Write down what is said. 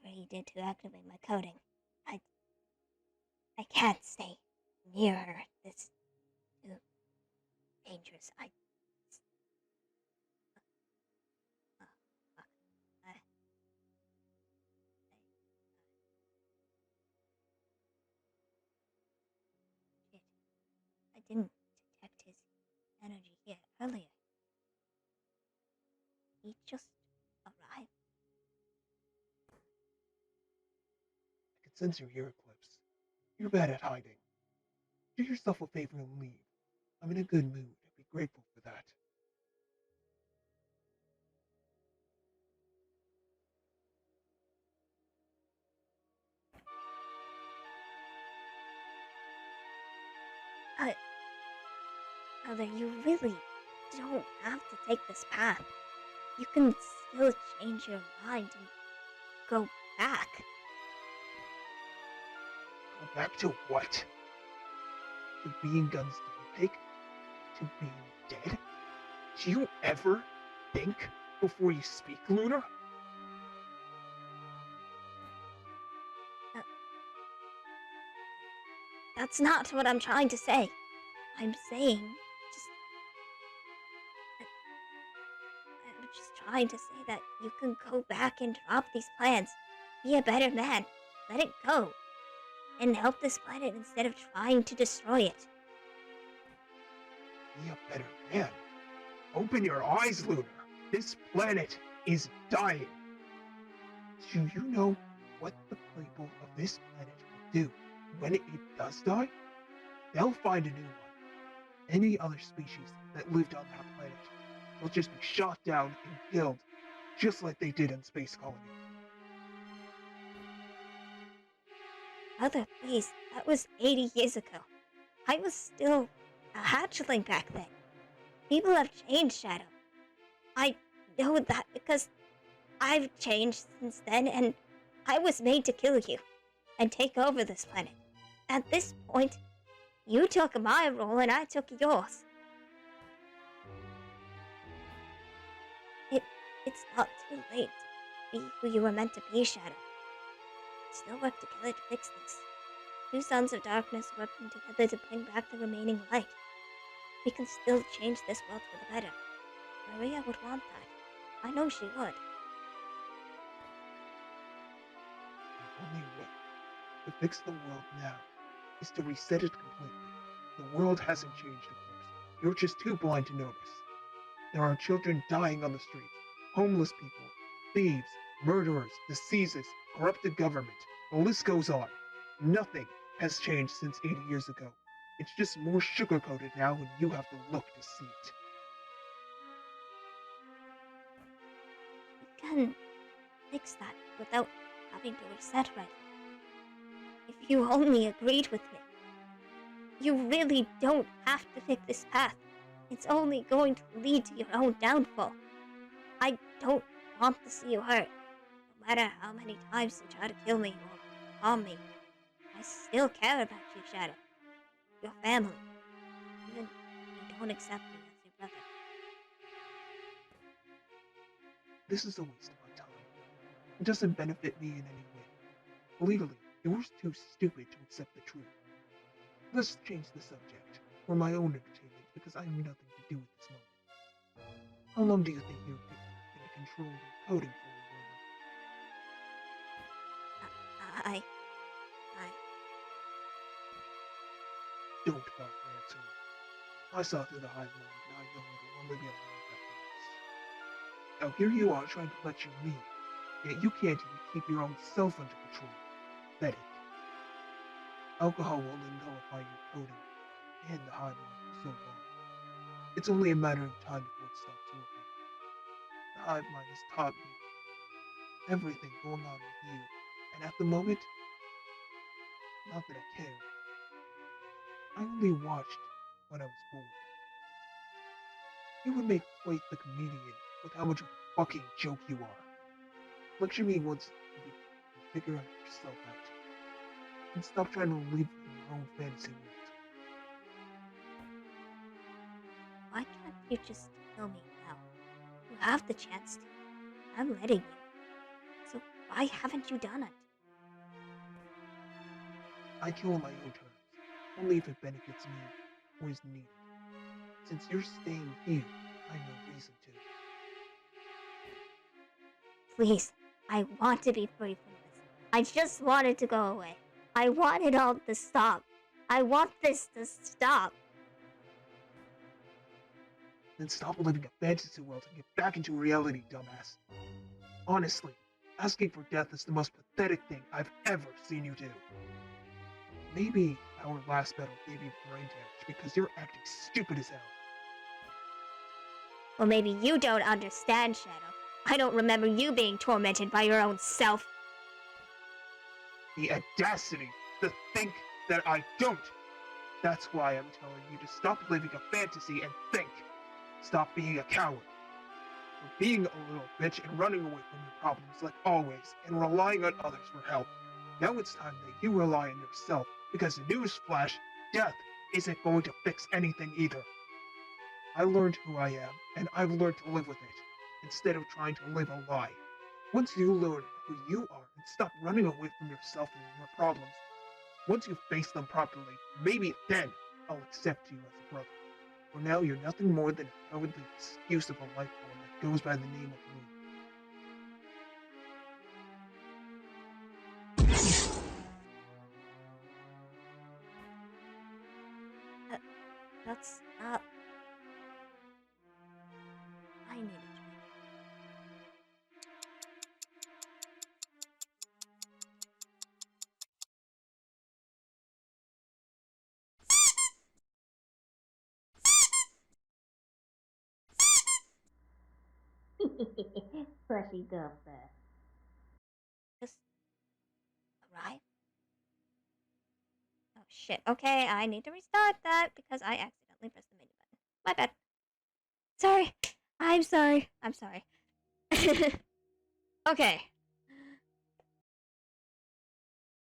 whatever he did to activate my coding. I can't stay near her. This too dangerous. Shit. I didn't detect his energy here earlier. He just arrived. I can sense you're here, Eclipse. You're bad at hiding. Do yourself a favor and leave. I'm in a good mood. I'd be grateful for that. Mother, you really don't have to take this path. You can still change your mind and go back. Go back to what? To being Gun's guinea pig? To being dead? Do you ever think before you speak, Lunar? That's not what I'm trying to say. I'm saying I'm just trying to say that you can go back and drop these plans. Be a better man. Let it go. And help this planet instead of trying to destroy it. Be a better man. Open your eyes, Lunar. This planet is dying. Do you know what the people of this planet will do when it does die? They'll find a new one. Any other species that lived on that planet will just be shot down and killed, just like they did in Space Colony. Mother, please, that was 80 years ago. I was still a hatchling back then. People have changed, Shadow. I know that because I've changed since then, and I was made to kill you and take over this planet. At this point, you took my role and I took yours. It's not too late to be who you were meant to be, Shadow. Still work together to fix this. Two sons of darkness working together to bring back the remaining light. We can still change this world for the better. Maria would want that. I know she would. The only way to fix the world now is to reset it completely. The world hasn't changed, of course. You're just too blind to notice. There are children dying on the streets, homeless people, thieves, murderers, diseases, corrupted government. The list goes on. Nothing has changed since 80 years ago. It's just more sugar-coated now and you have to look to see it. We can fix that without having to reset right now. If you only agreed with me. You really don't have to pick this path. It's only going to lead to your own downfall. I don't want to see you hurt. No matter how many times you try to kill me or harm me, I still care about you, Shadow. Your family. Even if you don't accept me as your brother. This is a waste of my time. It doesn't benefit me in any way. Legally, you're too stupid to accept the truth. Let's change the subject for my own entertainment because I have nothing to do with this moment. How long do you think you're going to control your coding for, I... Don't bother answering. I saw through the hive mind and I know it'll only be a lie that once. Now here you are trying to lecture me, yet you can't even keep your own self under control. Pathetic. Alcohol will only nullify your coding and the hive mind for so long. It's only a matter of time before it stops working. The hive mind has taught me everything going on with you, and at the moment, not that I care. I only watched when I was bored. You would make quite the comedian with how much of a fucking joke you are. Lecture me once you figure out yourself out. And stop trying to live in your own fantasy world. Why can't you just kill me now? You have the chance to. I'm letting you. So Why haven't you done it? I kill on my own terms, only if it benefits me or is needed. Since you're staying here, I have no reason to. Please, I want to be free from this. I just want it to go away. I want it all to stop. I want this to stop. Then stop living a fantasy world and get back into reality, dumbass. Honestly, asking for death is the most pathetic thing I've ever seen you do. Maybe our last battle gave you brain damage because you're acting stupid as hell. Well, maybe you don't understand, Shadow. I don't remember you being tormented by your own self. The audacity to think that I don't! That's why I'm telling you to stop living a fantasy and think! Stop being a coward. You're being a little bitch and running away from your problems like always and relying on others for help. Now it's time that you rely on yourself, because newsflash, death isn't going to fix anything either. I learned who I am, and I've learned to live with it, instead of trying to live a lie. Once you learn who you are and stop running away from yourself and your problems, once you face them properly, maybe then I'll accept you as a brother. For now, you're nothing more than a cowardly excuse of a life form that goes by the name of me. That's not... I need a drink. Fleshy girl there. Just arrive? Oh shit. Okay, I need to restart that because I accidentally pressed the menu button. My bad. Sorry. I'm sorry. I'm sorry. Okay.